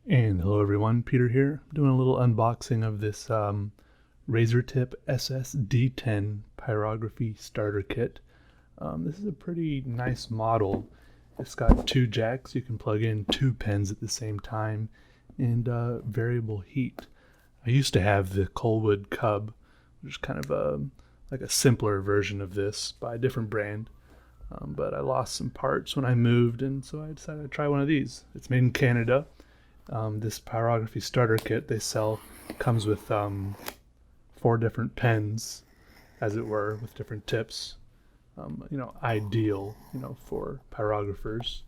And hello everyone, Peter here. I'm doing a little unboxing of this Razertip SS-D10 Pyrography starter kit. This is a pretty nice model. It's got two jacks. You can plug in two pens at the same time and variable heat. I used to have the Colwood Cub, which is kind of like a simpler version of this by a different brand. But I lost some parts when I moved, and so I decided to try one of these. It's made in Canada. This pyrography starter kit they sell comes with 4 different pens, as it were, with different tips. Ideal, for pyrographers.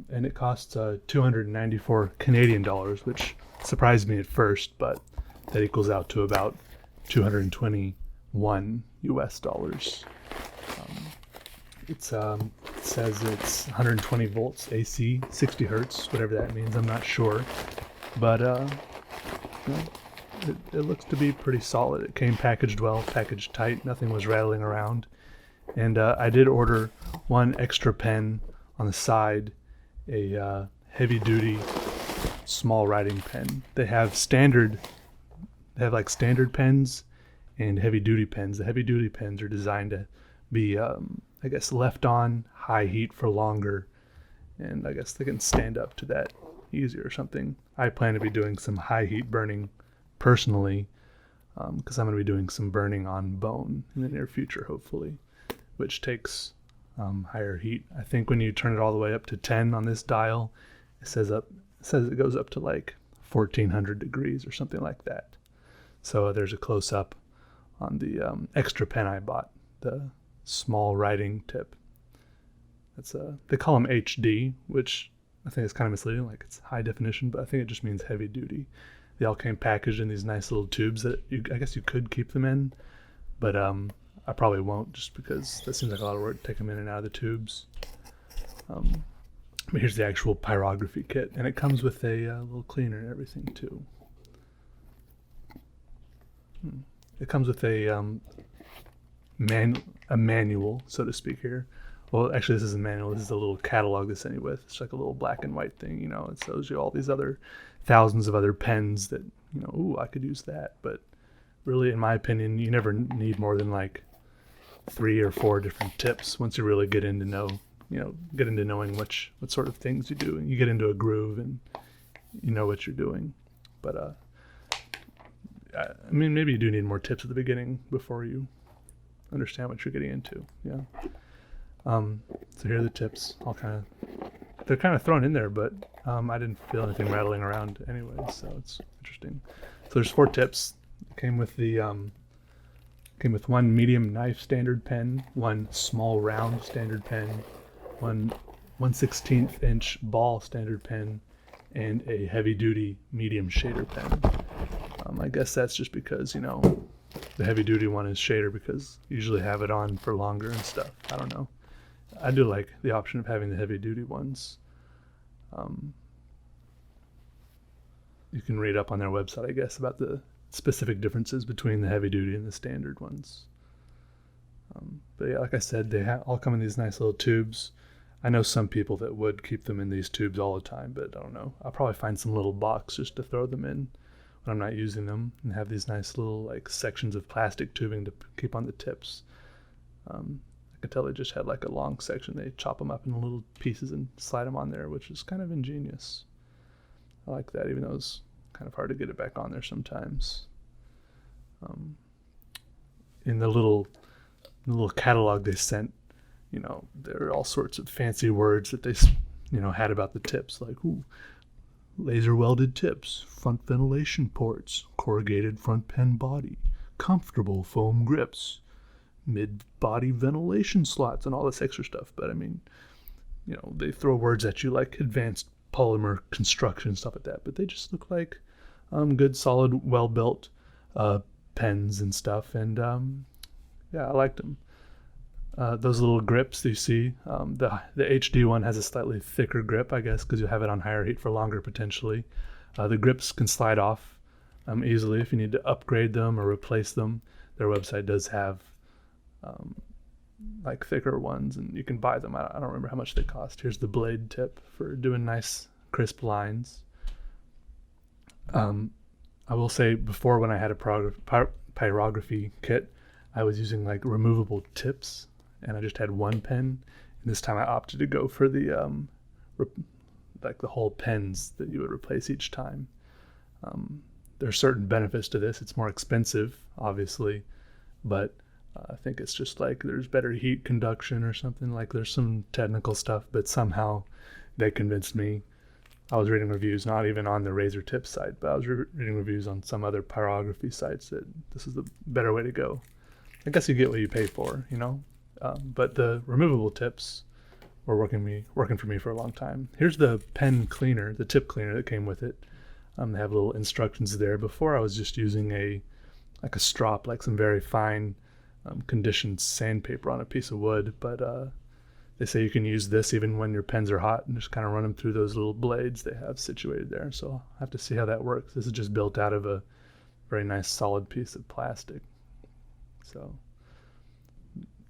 And it costs 294 Canadian dollars, which surprised me at first, but that equals out to about 221 US dollars. It says it's 120 volts AC, 60 hertz, whatever that means. I'm not sure, but it looks to be pretty solid. It came packaged well, packaged tight. Nothing was rattling around. And I did order one extra pen on the side, a heavy-duty small writing pen. They have standard pens and heavy-duty pens. The heavy-duty pens are designed to be left on high heat for longer, and I guess they can stand up to that easier or something. I plan to be doing some high heat burning personally, because I'm going to be doing some burning on bone in the near future, hopefully, which takes higher heat. I think when you turn it all the way up to 10 on this dial, it says it goes up to like 1400 degrees or something like that. So there's a close-up on the extra pen I bought, the small writing tip. That's they call them HD, which I think is kind of misleading, like it's high definition, but I think it just means heavy duty. They all came packaged in these nice little tubes that I guess you could keep them in, but I probably won't, just because that seems like a lot of work to take them in and out of the tubes. But here's the actual pyrography kit, and it comes with a little cleaner and everything too. It comes with a manual, so to speak here. Well, actually, this isn't a manual. This is a little catalog they send you with. It's like a little black and white thing, It shows you all these other thousands of other pens that, ooh, I could use that. But really, in my opinion, you never need more than like 3 or 4 different tips once you really get into knowing what sort of things you do, and you get into a groove and you know what you're doing. But maybe you do need more tips at the beginning before you understand what you're getting into. Yeah. So here are the tips. They're kind of thrown in there, but I didn't feel anything rattling around anyway, so it's interesting. So there's 4 tips. It came with one medium knife standard pen, one small round standard pen, one 1/16 inch ball standard pen, and a heavy duty medium shader pen. I guess that's just because, the heavy duty one is shader because you usually have it on for longer and stuff. I don't know. I do like the option of having the heavy duty ones. You can read up on their website, I guess, about the specific differences between the heavy duty and the standard ones. But yeah, like I said, they all come in these nice little tubes. I know some people that would keep them in these tubes all the time, but I don't know. I'll probably find some little box just to throw them in when I'm not using them, and have these nice little sections of plastic tubing to keep on the tips. I could tell they just had like a long section. They chop them up in little pieces and slide them on there, which is kind of ingenious. I like that, even though it's kind of hard to get it back on there sometimes. In the little catalog they sent, there are all sorts of fancy words that they had about the tips, like laser welded tips, front ventilation ports, corrugated front pen body, comfortable foam grips, mid-body ventilation slots, and all this extra stuff. But they throw words at you like advanced polymer construction, stuff like that, but they just look like good, solid, well-built pens and stuff. And yeah, I liked them. Those little grips that you see, the HD one has a slightly thicker grip, I guess, because you'll have it on higher heat for longer potentially. The grips can slide off easily if you need to upgrade them or replace them. Their website does have like thicker ones, and you can buy them. I don't remember how much they cost. Here's the blade tip for doing nice crisp lines. I will say before, when I had a pyrography kit, I was using like removable tips, and I just had one pen. And this time I opted to go for the like the whole pens that you would replace each time. There are certain benefits to this. It's more expensive, obviously, but I think it's just like there's better heat conduction or something. Like there's some technical stuff, but somehow they convinced me. I was reading reviews, not even on the Razertip site, but I was reading reviews on some other pyrography sites that this is the better way to go. I guess you get what you pay for, you know? But the removable tips were working for me for a long time. Here's the pen cleaner, the tip cleaner that came with it. They have little instructions there. Before I was just using a strop, like some very fine conditioned sandpaper on a piece of wood, but they say you can use this even when your pens are hot and just kind of run them through those little blades they have situated there. So I'll have to see how that works. This is just built out of a very nice solid piece of plastic. So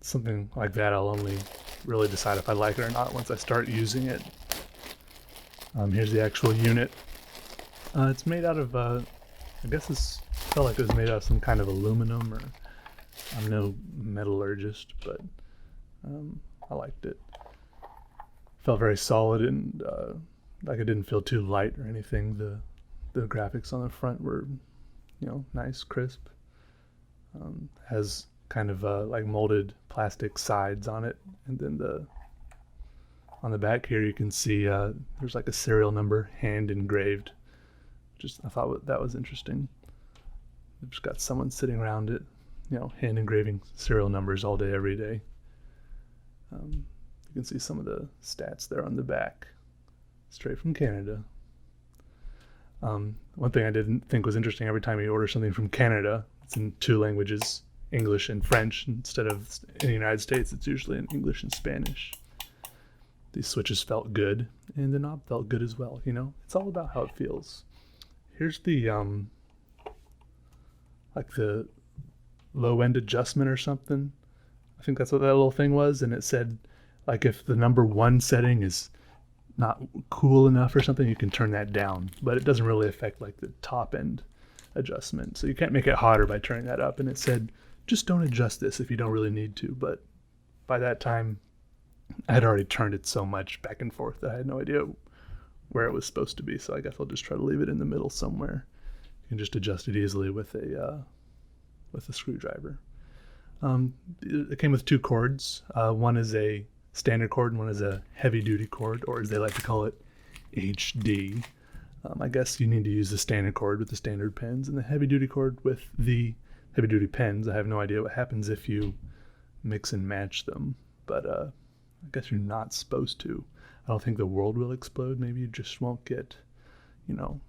something like that I'll only really decide if I like it or not once I start using it. Here's the actual unit. It's made out of, I guess this felt like it was made out of some kind of aluminum, or I'm no metallurgist, but I liked it. Felt very solid, and like it didn't feel too light or anything. The graphics on the front were, you know, nice, crisp. Has kind of like molded plastic sides on it, and then on the back here you can see there's like a serial number hand engraved. I thought that was interesting. They've just got someone sitting around it, you know, hand engraving serial numbers all day, every day. You can see some of the stats there on the back, straight from Canada. One thing I didn't think was interesting, every time you order something from Canada, it's in two languages, English and French. Instead of in the United States, it's usually in English and Spanish. These switches felt good, and the knob felt good as well, you know? It's all about how it feels. Here's the like the low end adjustment or something. I think that's what that little thing was, and it said like if the number 1 setting is not cool enough or something, you can turn that down, but it doesn't really affect like the top end adjustment, so you can't make it hotter by turning that up. And it said just don't adjust this if you don't really need to, but by that time I had already turned it so much back and forth that I had no idea where it was supposed to be, so I guess I'll just try to leave it in the middle somewhere. You can just adjust it easily with a screwdriver. It came with 2 cords. One is a standard cord and one is a heavy duty cord, or as they like to call it, HD. I guess you need to use the standard cord with the standard pens and the heavy duty cord with the heavy duty pens. I have no idea what happens if you mix and match them, but I guess you're not supposed to. I don't think the world will explode. Maybe you just won't get, you know,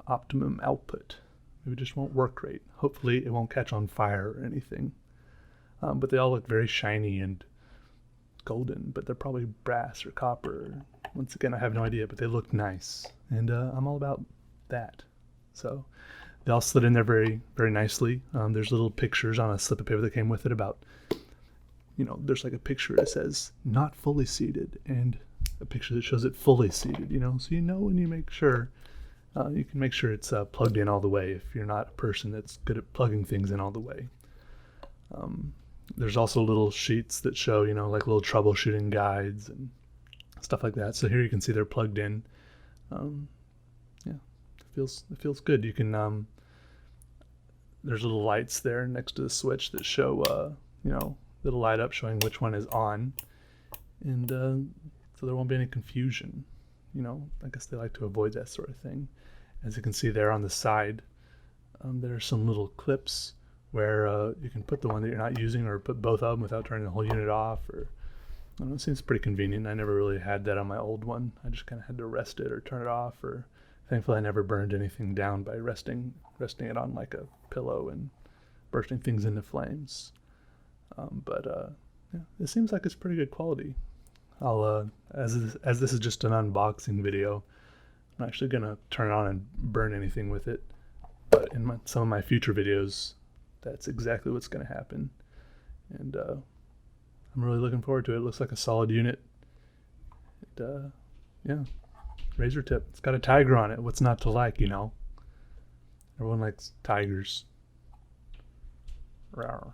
optimum output. Maybe it just won't work great. Hopefully it won't catch on fire or anything. But they all look very shiny and golden, but they're probably brass or copper. Once again, I have no idea, but they look nice, and I'm all about that. So they all slid in there very, very nicely. There's little pictures on a slip of paper that came with it about, you know, there's like a picture that says not fully seated and a picture that shows it fully seated, you know, so you know when you make sure, you can make sure it's plugged in all the way if you're not a person that's good at plugging things in all the way. There's also little sheets that show, you know, like little troubleshooting guides and stuff like that. So here you can see they're plugged in. Yeah, it feels good. You can there's little lights there next to the switch that show you know, that'll light up showing which one is on, and so there won't be any confusion. You know, I guess they like to avoid that sort of thing. As you can see there on the side, there are some little clips where you can put the one that you're not using, or put both of them without turning the whole unit off, or I don't know, it seems pretty convenient. I never really had that on my old one. I just kind of had to rest it or turn it off, or thankfully I never burned anything down by resting it on like a pillow and bursting things into flames. Yeah, it seems like it's pretty good quality. I'll as this is just an unboxing video, I'm actually gonna turn it on and burn anything with it, but in some of my future videos, that's exactly what's going to happen, and I'm really looking forward to it. It looks like a solid unit. Yeah, Razertip. It's got a tiger on it. What's not to like, you know? Everyone likes tigers. Rawr.